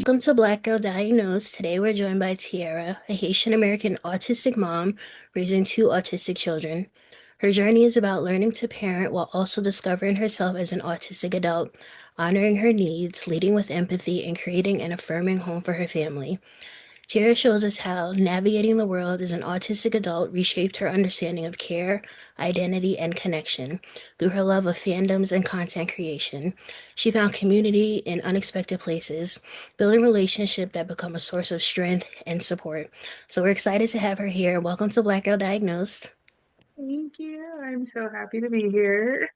Welcome to Black Girl Diagnosed. Today we're joined by Tiara, a Haitian American autistic mom raising two autistic children. Her journey is about learning to parent while also discovering herself as an autistic adult, honoring her needs, leading with empathy, and creating an affirming home for her family. Tiara shows us how navigating the world as an autistic adult reshaped her understanding of care, identity, and connection. Through her love of fandoms and content creation, she found community in unexpected places, building relationships that become a source of strength and support. So we're excited to have her here. Welcome to Black Girl Diagnosed. Thank you. I'm so happy to be here.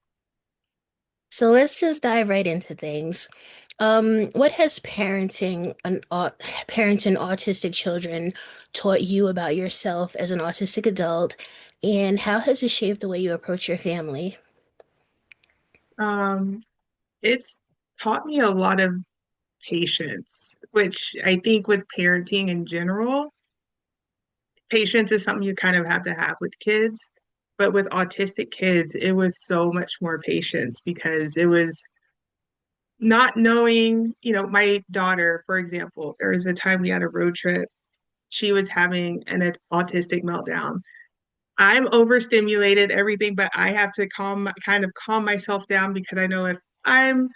So let's just dive right into things. What has parenting autistic children taught you about yourself as an autistic adult, and how has it shaped the way you approach your family? Um, it's taught me a lot of patience, which I think with parenting in general, patience is something you kind of have to have with kids. But with autistic kids, it was so much more patience because it was not knowing, my daughter, for example, there was a time we had a road trip. She was having an autistic meltdown. I'm overstimulated, everything, but I have to kind of calm myself down because I know if I'm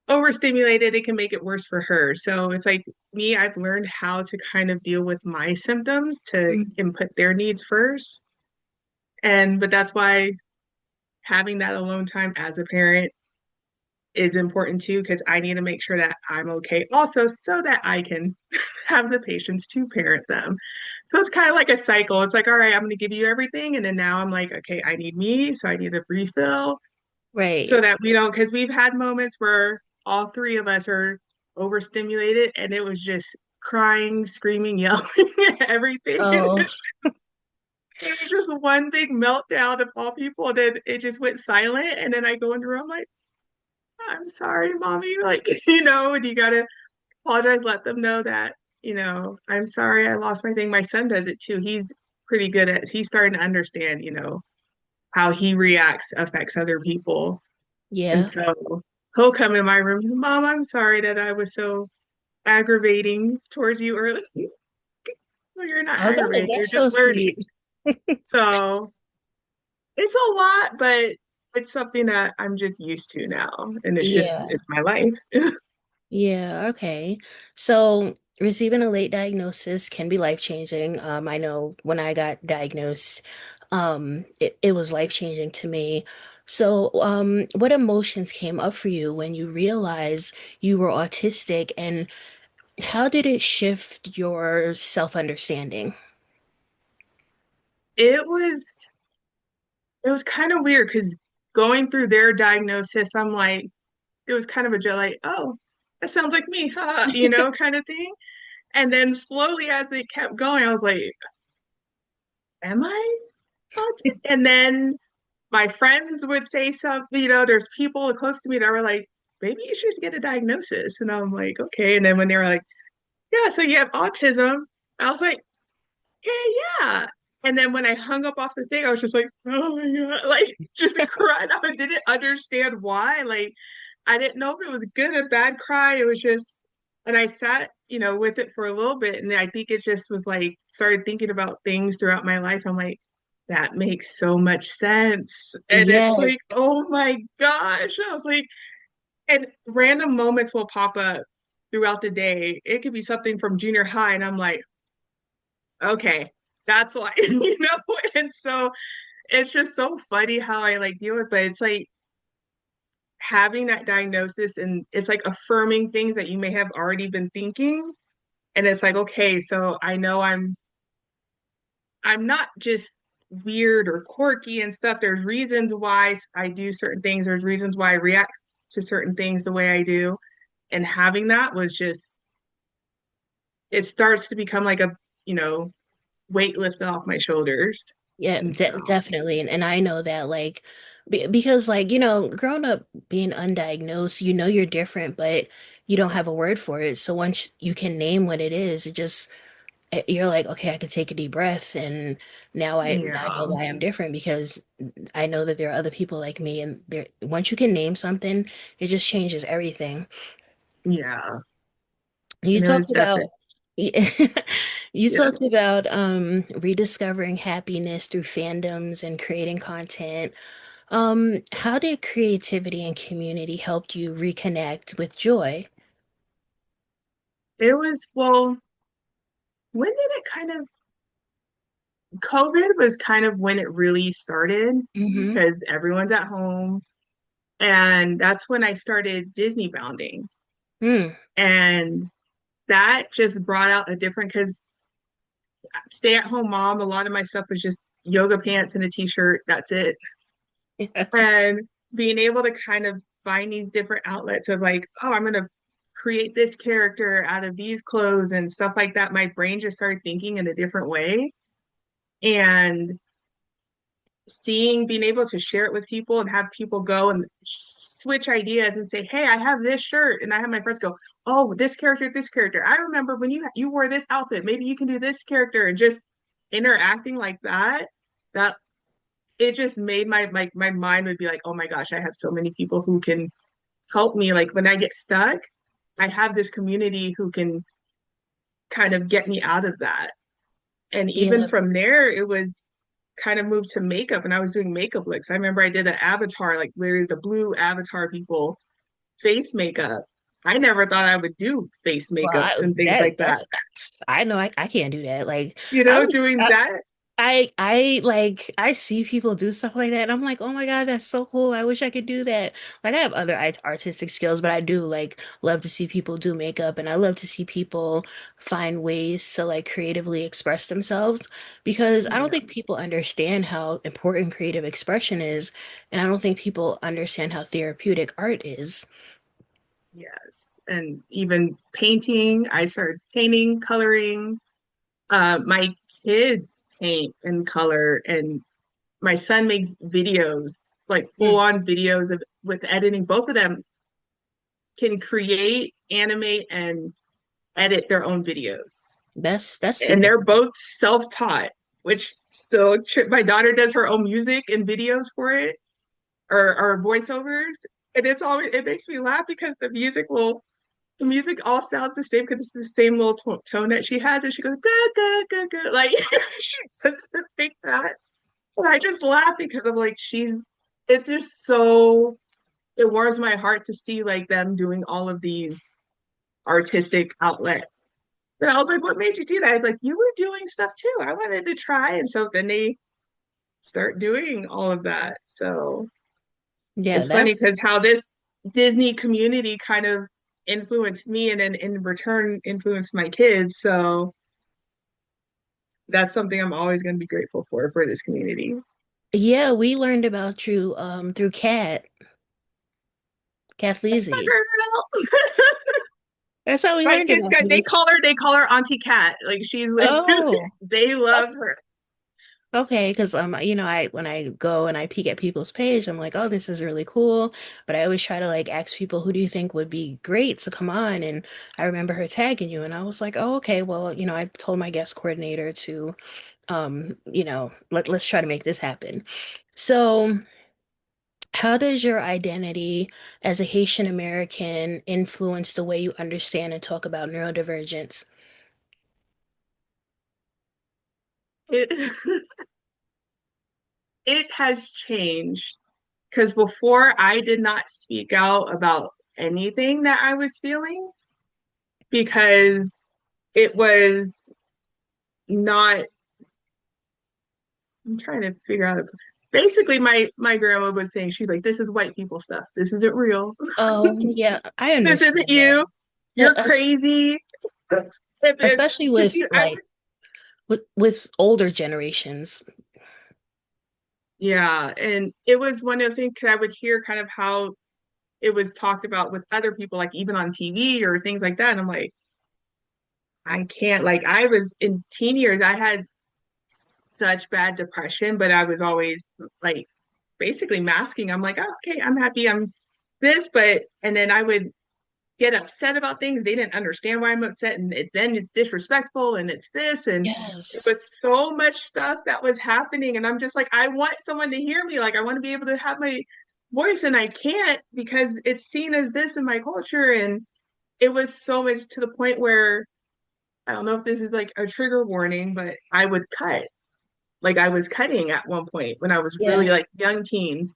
overstimulated, it can make it worse for her. So it's like me, I've learned how to kind of deal with my symptoms to Mm. input their needs first. But that's why having that alone time as a parent is important too, because I need to make sure that I'm okay also so that I can have the patience to parent them. So it's kind of like a cycle. It's like, all right, I'm going to give you everything. And then now I'm like, okay, I need me. So I need a refill so Right. that we don't, because we've had moments where all three of us are overstimulated and it was just crying, screaming, yelling, everything. Oh, It was just one big meltdown of all people. And then it just went silent. And then I go in the room like, I'm sorry, mommy. Like, and you gotta apologize, let them know that, I'm sorry I lost my thing. My son does it too. He's starting to understand, how he reacts affects other people. And yeah. so he'll come in my room, Mom, I'm sorry that I was so aggravating towards you earlier. Well, you're not Oh, aggravating, you're that's just so learning. sweet. So it's a lot, but it's something that I'm just used to now. And Yeah. it's my life. Yeah, okay. So receiving a late diagnosis can be life-changing. I know when I got diagnosed, it was life-changing to me. So, what emotions came up for you when you realized you were autistic, and how did it shift your self-understanding? It was it was kind of weird because going through their diagnosis, I'm like, it was kind of a joke, like, oh, that sounds like me, huh? Kind of thing. And then slowly as it kept going, I was like, am I autistic? And then my friends would say something, there's people close to me that were like, maybe you should get a diagnosis. And I'm like, okay. And then when they were like, yeah, so you have autism, I was like, yeah, yeah. And then when I hung up off the thing, I was just like, oh my God, like just cried. I didn't understand why. Like, I didn't know if it was good or bad cry. It was just, and I sat, with it for a little bit. And I think it just was like, started thinking about things throughout my life. I'm like, that makes so much sense. And it's Yeah. like, oh my gosh. I was like, and random moments will pop up throughout the day. It could be something from junior high. And I'm like, okay, that's why, And so it's just so funny how I like deal with, but it's like having that diagnosis and it's like affirming things that you may have already been thinking. And it's like, okay, so I know I'm not just weird or quirky and stuff. There's reasons why I do certain things. There's reasons why I react to certain things the way I do. And having that was just, it starts to become like a, you know, weight lifted off my shoulders. Yeah, And so, definitely. And I know that because growing up being undiagnosed, you're different, but you don't have a word for it. So once you can name what it is, you're like, okay, I can take a deep breath, and now I know yeah, why I'm different because I know that there are other people like me, and once you can name something, it just changes everything. yeah. You And it was talked definitely, about you yeah. talked about rediscovering happiness through fandoms and creating content. How did creativity and community help you reconnect with joy? It was, well, when did it kind of, COVID was kind of when it really started Mm-hmm. because everyone's at home. And that's when I started Disney bounding. Mm. And that just brought out a different, because stay at home mom, a lot of my stuff was just yoga pants and a t-shirt. That's it. And being able to kind of find these different outlets of like, oh, I'm going to create this character out of these clothes and stuff like that. My brain just started thinking in a different way. And being able to share it with people and have people go and switch ideas and say, "Hey, I have this shirt," and I have my friends go, "Oh, this character. I remember when you wore this outfit. Maybe you can do this character," and just interacting like that. That it just made my mind would be like, "Oh my gosh, I have so many people who can help me. Like when I get stuck, I have this community who can kind of get me out of that." And even Yeah. from there, it was kind of moved to makeup, and I was doing makeup looks. I remember I did an avatar, like literally the blue avatar people face makeup. I never thought I would do face Well, makeups and things like that. that's I know I can't do that. Like You I know, was doing that. I like I see people do stuff like that and I'm like, "Oh my God, that's so cool. I wish I could do that." Like I have other artistic skills, but I do like love to see people do makeup and I love to see people find ways to like creatively express themselves because I don't Yeah, think people understand how important creative expression is and I don't think people understand how therapeutic art is. yes. And even painting, I started painting, coloring. My kids paint and color, and my son makes videos, like full Mm, on videos of with editing. Both of them can create, animate, and edit their own videos. that's And super they're cool. both self-taught, which still my daughter does her own music and videos for it or voiceovers. And it's always it makes me laugh because the music all sounds the same because it's the same little tone that she has, and she goes good, good, good, good, like she doesn't think that. And I just laugh because I'm like, it's just so it warms my heart to see like them doing all of these artistic outlets. And I was like, what made you do that? It's like, you were doing stuff too. I wanted to try. And so then they start doing all of that. So Yeah, it's funny because how this Disney community kind of influenced me and then in return influenced my kids. So that's something I'm always going to be grateful for this community. yeah, we learned about you through That's my Kathleen. girl. That's how we My learned kids about got you. they call her Auntie Cat. Like she's literally Oh, they love her. okay. Because I when I go and I peek at people's page, I'm like, oh, this is really cool. But I always try to like ask people, who do you think would be great to come on? And I remember her tagging you, and I was like, oh, okay. Well, I told my guest coordinator to, let's try to make this happen. So, how does your identity as a Haitian American influence the way you understand and talk about neurodivergence? It it has changed because before I did not speak out about anything that I was feeling because it was not, I'm trying to figure out. Basically, my grandma was saying, she's like, this is white people stuff. This isn't real. Yeah, I This isn't understand that. you. Yeah, You're crazy. especially Because with I would, like with older generations. yeah. And it was one of the things, because I would hear kind of how it was talked about with other people, like even on TV or things like that. And I'm like, I can't, like, I was in teen years, I had such bad depression, but I was always like basically masking. I'm like, oh, okay, I'm happy, I'm this, and then I would get upset about things. They didn't understand why I'm upset, and then it's disrespectful, and it's this, and it Yes. was so much stuff that was happening, and I'm just like, I want someone to hear me. Like, I want to be able to have my voice, and I can't because it's seen as this in my culture, and it was so much to the point where I don't know if this is like a trigger warning, but I would cut. Like I was cutting at one point when I was really Yeah. like young teens.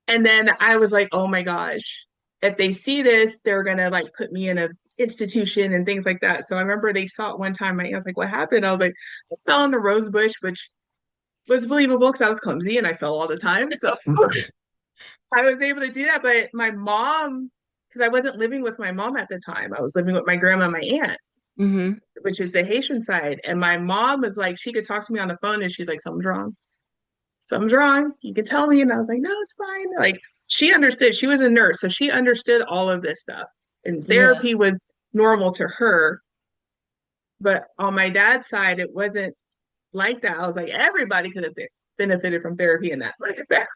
And then I was like, oh my gosh, if they see this, they're gonna like put me in a institution and things like that. So I remember they saw it one time. My aunt was like, what happened? I was like, I fell in the rose bush, which was believable because I was clumsy and I fell all the time. So I was able to do that. But my mom, because I wasn't living with my mom at the time, I was living with my grandma and my aunt, Hmm. which is the Haitian side. And my mom was like, she could talk to me on the phone and she's like, something's wrong. Something's wrong. You can tell me. And I was like, no, it's fine. Like she understood. She was a nurse. So she understood all of this stuff. And Yeah. therapy was normal to her. But on my dad's side, it wasn't like that. I was like, everybody could have benefited from therapy and that like that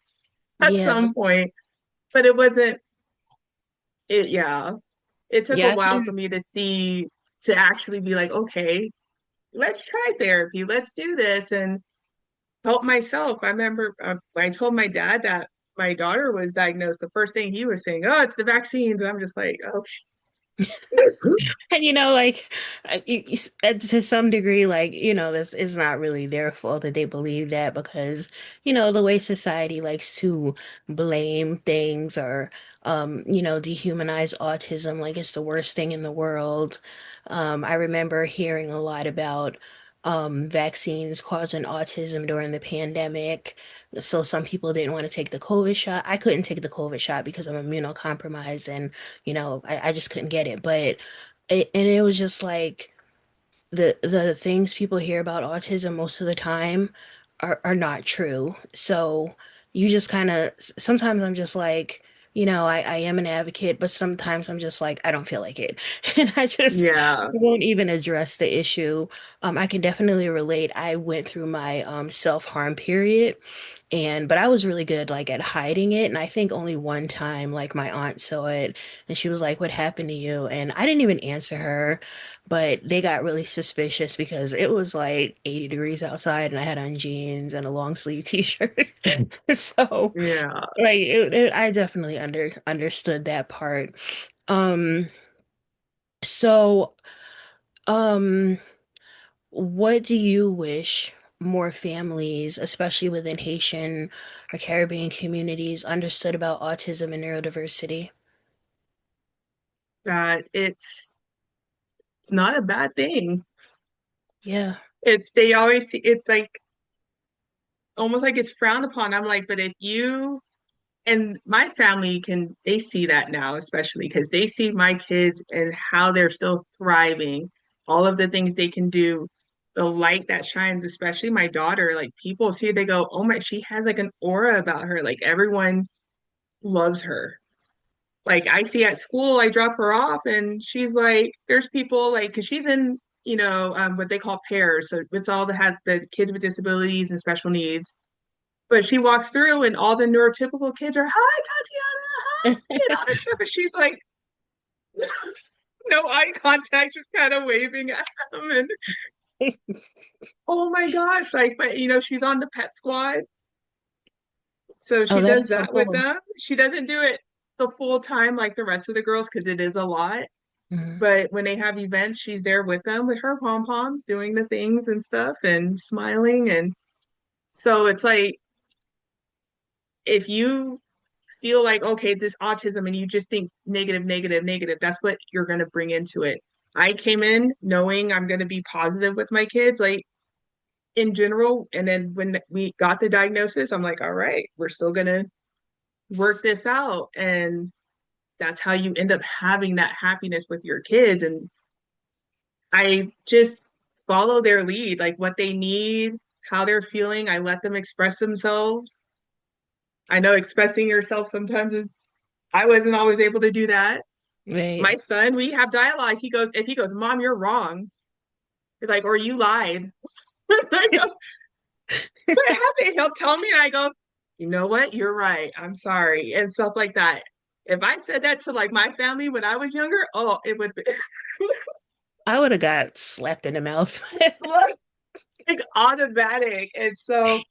at Yeah. some point. But it wasn't it, yeah. It took a Yeah, I while for can. me to see to actually be like, okay, let's try therapy. Let's do this and help myself. I remember when I told my dad that my daughter was diagnosed, the first thing he was saying, oh, it's the vaccines. And I'm just like, okay. And like to some degree, like this is not really their fault that they believe that because the way society likes to blame things or dehumanize autism like it's the worst thing in the world. I remember hearing a lot about vaccines causing autism during the pandemic. So some people didn't want to take the COVID shot. I couldn't take the COVID shot because I'm immunocompromised and I just couldn't get it. But and it was just like the things people hear about autism most of the time are not true. So you just kind of sometimes I'm just like, I am an advocate, but sometimes I'm just like, I don't feel like it. And I just Yeah. won't even address the issue. I can definitely relate. I went through my self-harm period. But I was really good like at hiding it. And I think only one time like my aunt saw it and she was like, "What happened to you?" And I didn't even answer her, but they got really suspicious because it was like 80 degrees outside and I had on jeans and a long sleeve t-shirt. So Yeah. like I definitely understood that part. Um so um what do you wish more families, especially within Haitian or Caribbean communities, understood about autism and neurodiversity? That it's not a bad thing. Yeah. It's they always see it's like almost like it's frowned upon. I'm like, but if you and my family can they see that now, especially because they see my kids and how they're still thriving, all of the things they can do, the light that shines, especially my daughter, like people see it, they go, oh my, she has like an aura about her. Like everyone loves her. Like I see at school, I drop her off and she's like, there's people like, because she's in, what they call pairs. So it's all the kids with disabilities and special needs. But she walks through and all the neurotypical kids are, hi, Tatiana, hi, and all this stuff. And she's like, no eye contact, just kind of waving at them. And oh my gosh, like, but she's on the pet squad. So Oh, she that does is so that with cool. them. She doesn't do it the full time like the rest of the girls because it is a lot. Hmm. But when they have events, she's there with them with her pom poms, doing the things and stuff and smiling. And so it's like, if you feel like, okay, this autism and you just think negative, negative, negative, that's what you're going to bring into it. I came in knowing I'm going to be positive with my kids, like in general. And then when we got the diagnosis, I'm like, all right, we're still going to work this out. And that's how you end up having that happiness with your kids. And I just follow their lead, like what they need, how they're feeling. I let them express themselves. I know expressing yourself sometimes is, I wasn't always able to do that. My Right. son, we have dialogue. If he goes, Mom, you're wrong. He's like, or you lied. I go, what happened? He'll tell me, and I go, you know what? You're right. I'm sorry, and stuff like that. If I said that to like my family when I was younger, oh, it would be I would have got slapped in the mouth. it's like automatic. And so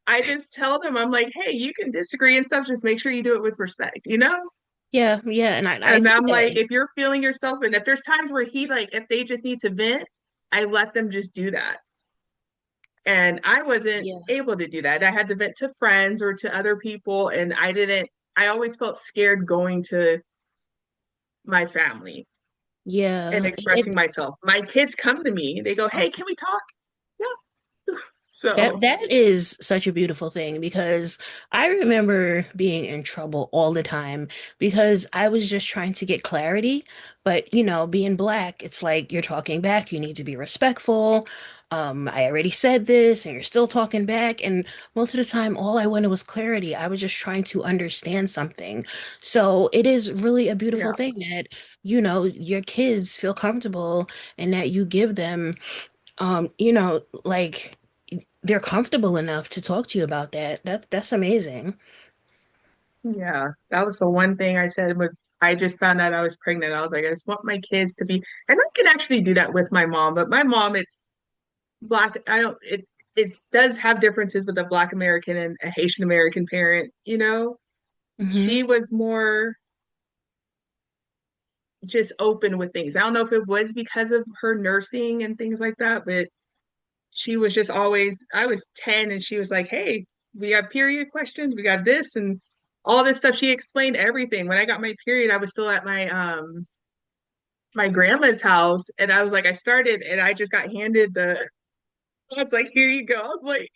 I just tell them, I'm like, hey, you can disagree and stuff. Just make sure you do it with respect, you know? Yeah, yeah, and I And think I'm like, that if you're feeling yourself, and if there's times where he like, if they just need to vent, I let them just do that. And I wasn't yeah, able to do that. I had to vent to friends or to other people, and I always felt scared going to my family and yeah. expressing myself. My kids come to me, they go, "Hey, can we talk?" Yeah. That So, that is such a beautiful thing because I remember being in trouble all the time because I was just trying to get clarity. But being black, it's like you're talking back, you need to be respectful. I already said this and you're still talking back. And most of the time, all I wanted was clarity. I was just trying to understand something. So it is really a beautiful yeah. thing that, your kids feel comfortable and that you give them like they're comfortable enough to talk to you about that. That's amazing. Yeah, that was the one thing I said when I just found out I was pregnant. I was like, I just want my kids to be, and I can actually do that with my mom, but my mom, it's black. I don't, it does have differences with a Black American and a Haitian American parent, you know? Hmm. She was more just open with things. I don't know if it was because of her nursing and things like that, but she was just always, I was 10 and she was like, hey, we got period questions, we got this and all this stuff. She explained everything. When I got my period, I was still at my grandma's house and I was like, I started and I just got handed I was like, here you go. I was like,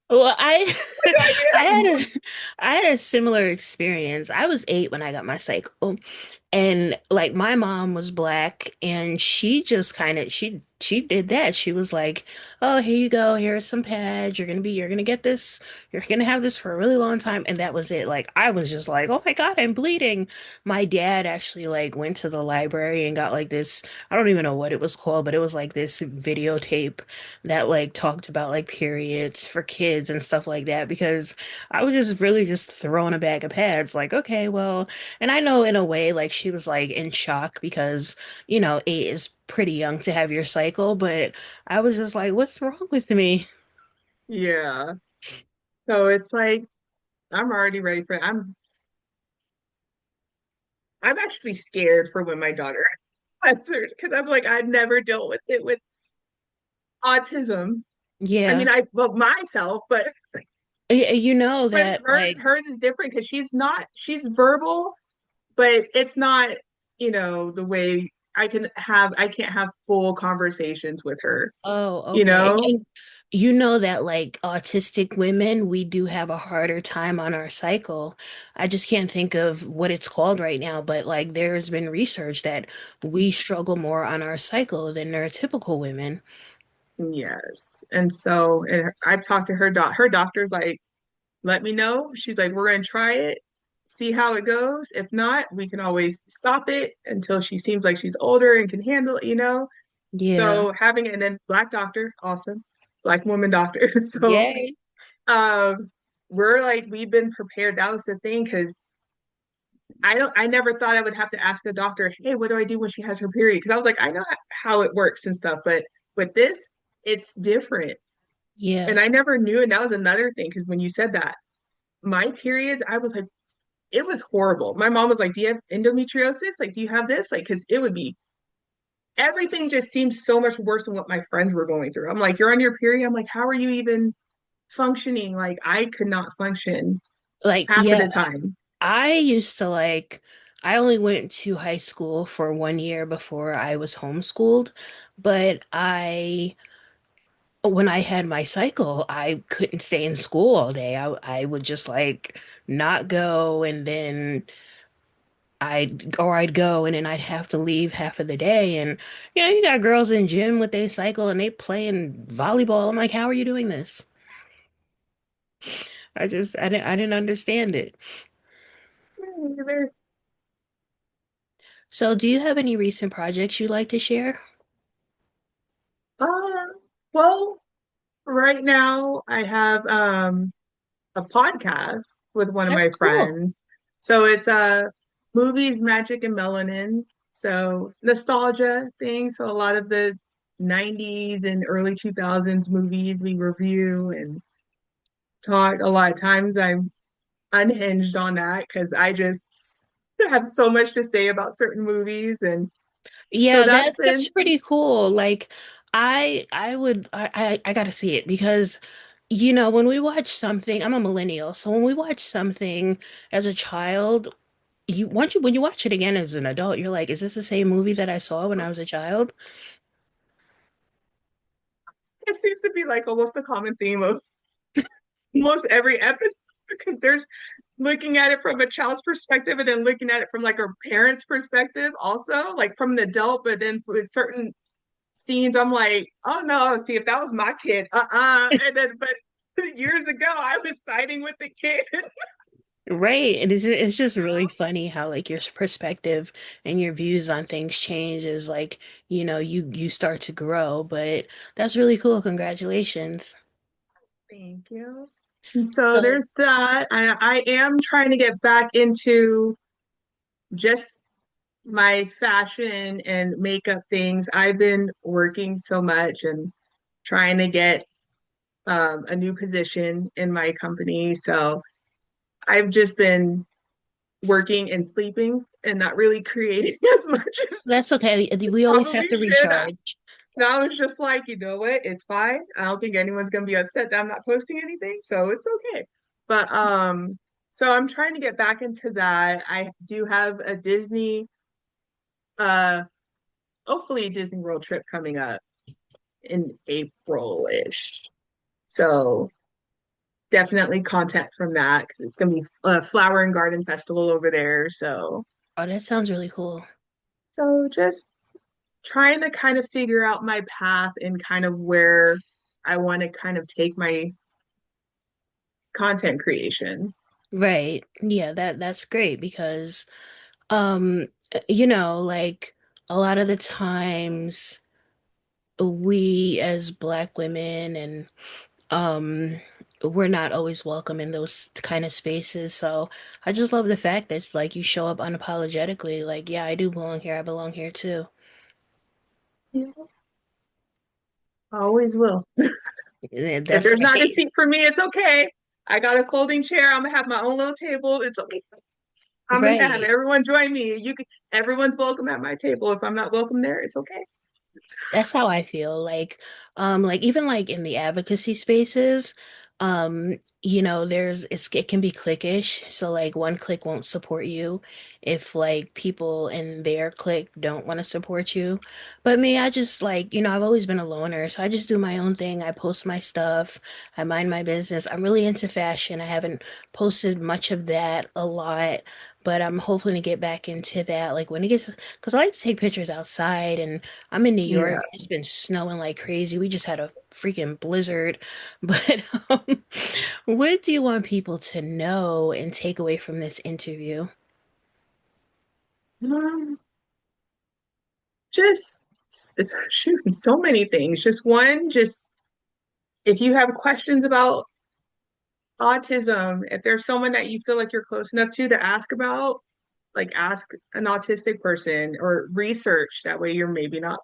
Well, I what do I I get? had a I had a similar experience. I was 8 when I got my cycle. And like my mom was black and she just kind of she did that. She was like, "Oh, here you go. Here's some pads. You're gonna get this. You're gonna have this for a really long time." And that was it. Like I was just like, "Oh my God, I'm bleeding." My dad actually like went to the library and got like this, I don't even know what it was called, but it was like this videotape that like talked about like periods for kids and stuff like that because I was just really just throwing a bag of pads like, "Okay, well," and I know in a way, like she was like in shock because, 8 is pretty young to have your cycle, but I was just like, what's wrong with me? Yeah. So it's like I'm already ready for it. I'm actually scared for when my daughter has hers because I'm like I've never dealt with it with autism. I mean, Yeah. well myself, You know but that, hers like, hers is different because she's verbal, but it's not, the way I can't have full conversations with her, oh, you okay. know? You know that, like, autistic women, we do have a harder time on our cycle. I just can't think of what it's called right now, but like, there's been research that we struggle more on our cycle than neurotypical women. Yes. And so and I've talked to her doctor's like, let me know. She's like, we're gonna try it, see how it goes. If not, we can always stop it until she seems like she's older and can handle it, you know? Yeah. So having it, and then black doctor, awesome. Black woman doctor. So Yay. we're like we've been prepared. That was the thing because I never thought I would have to ask the doctor, hey, what do I do when she has her period? Because I was like, I know how it works and stuff, but with this, it's different. And Yeah. I never knew, and that was another thing because when you said that, my periods, I was like, it was horrible. My mom was like, do you have endometriosis? Like, do you have this? Like, because it would be everything just seems so much worse than what my friends were going through. I'm like, you're on your period. I'm like, how are you even functioning? Like, I could not function Like, half of yeah, the time. I used to like, I only went to high school for 1 year before I was homeschooled, but when I had my cycle, I couldn't stay in school all day. I would just like not go and then I'd go and then I'd have to leave half of the day. And, you got girls in gym with their cycle and they playing volleyball. I'm like, how are you doing this? I didn't understand it. So, do you have any recent projects you'd like to share? Uh, well, right now I have a podcast with one of That's my cool. friends. So it's movies, magic, and melanin. So nostalgia things. So a lot of the 90s and early 2000s movies we review and talk. A lot of times I'm unhinged on that because I just have so much to say about certain movies. And so Yeah, that's that's been, pretty cool. Like I gotta see it because when we watch something, I'm a millennial, so when we watch something as a child, when you watch it again as an adult, you're like, is this the same movie that I saw when I was a child? it seems to be like almost a common theme of most every episode because there's looking at it from a child's perspective and then looking at it from like a parent's perspective also, like from an adult, but then with certain scenes, I'm like, oh no, see if that was my kid, and then but years ago I was siding with the kid. Right. And it's just really funny how like your perspective and your views on things change as like, you start to grow. But that's really cool. Congratulations. Thank you. And so So there's that. I am trying to get back into just my fashion and makeup things. I've been working so much and trying to get a new position in my company. So I've just been working and sleeping and not really creating as much as that's okay. We always have probably to should. recharge. And I was just like, you know what? It's fine. I don't think anyone's gonna be upset that I'm not posting anything, so it's okay. But so I'm trying to get back into that. I do have a Disney, uh, hopefully a Disney World trip coming up in April-ish. So definitely content from that because it's gonna be a flower and garden festival over there. Oh, that sounds really cool. So just trying to kind of figure out my path and kind of where I want to kind of take my content creation. Right. Yeah, that's great because like a lot of the times we as Black women and we're not always welcome in those kind of spaces. So I just love the fact that it's like you show up unapologetically, like, yeah, I do belong here. I belong here too. Yeah, I always will. Yeah, If that's there's not a right. seat for me, it's okay. I got a folding chair. I'm gonna have my own little table. It's okay. I'm gonna have Right. everyone join me. Everyone's welcome at my table. If I'm not welcome there, it's okay. That's how I feel. Like even like in the advocacy spaces, it can be cliquish. So like one clique won't support you if like people in their clique don't want to support you. But me, I just like, I've always been a loner, so I just do my own thing. I post my stuff, I mind my business. I'm really into fashion. I haven't posted much of that a lot, but I'm hoping to get back into that. Like when it gets, because I like to take pictures outside and I'm in New Yeah. York. It's been snowing like crazy. We just had a freaking blizzard. But what do you want people to know and take away from this interview? Um, just shoot, so many things. Just one, just if you have questions about autism, if there's someone that you feel like you're close enough to ask about, like ask an autistic person or research. That way you're maybe not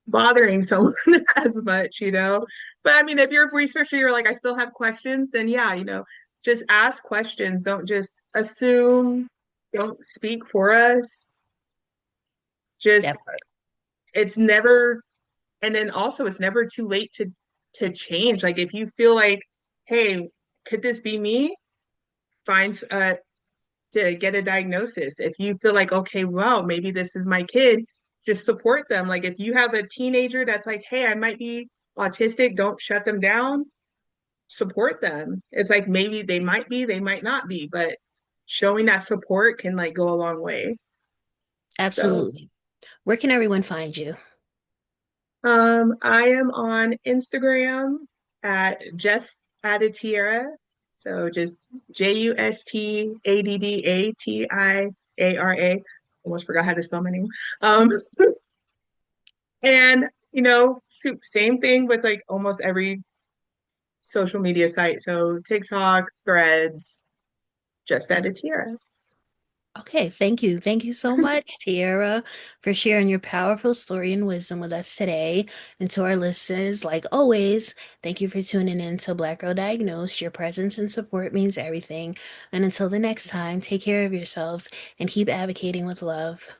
bothering someone as much, you know? But I mean, if you're a researcher, you're like, I still have questions, then yeah, just ask questions. Don't just assume, don't speak for us. That Just part. it's never and then also it's never too late to change. Like if you feel like, hey, could this be me? Find to get a diagnosis. If you feel like, okay, wow, maybe this is my kid, just support them. Like if you have a teenager that's like, hey, I might be autistic, don't shut them down, support them. It's like maybe they might be, they might not be, but showing that support can like go a long way. So, Absolutely. Where can everyone find you? I am on Instagram at just added Tiara. So just JUSTADDATIARA. Almost forgot how to spell my name. Um, and shoot, same thing with like almost every social media site. So TikTok, Threads, just added Tiara. Okay, thank you. Thank you so much, Tiara, for sharing your powerful story and wisdom with us today. And to our listeners, like always, thank you for tuning in to Black Girl Diagnosed. Your presence and support means everything. And until the next time, take care of yourselves and keep advocating with love.